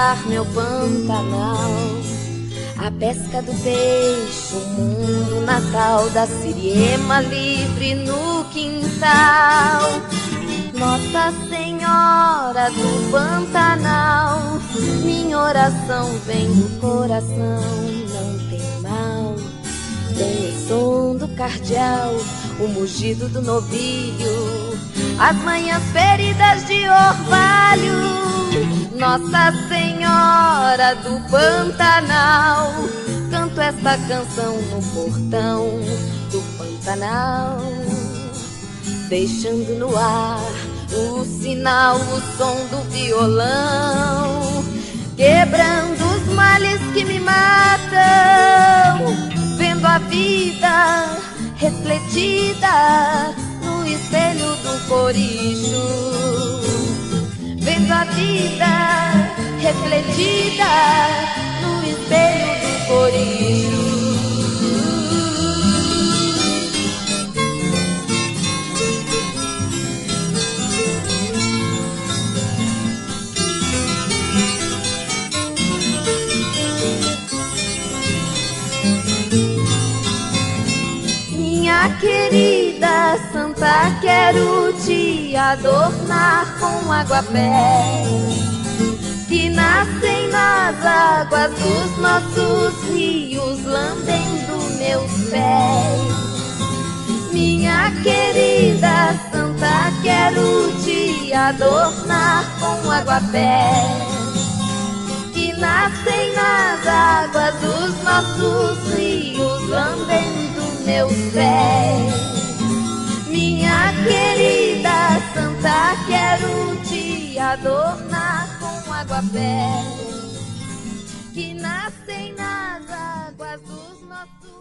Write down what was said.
mar, meu Pantanal, a pesca do peixe, o mundo natal da Siriema livre no quintal. Nossa Senhora do Pantanal, minha oração vem do coração, não tem mal. Tem o som do cardeal, o mugido do novilho, as manhãs feridas de orvalho. Nossa Senhora do Pantanal, canto esta canção no portão do Pantanal, deixando no ar o sinal, o som do violão, quebrando os males que me matam, vendo a vida refletida no espelho do coricho, vendo a vida refletida no espelho do coricho. Minha querida santa, quero te adornar com aguapés que nascem nas águas dos nossos rios, lambendo meus pés. Minha querida santa, quero te adornar com aguapés que nascem nas águas dos nossos rios, lambendo meus pés. Minha querida santa, quero te adornar com aguapés que nascem nas águas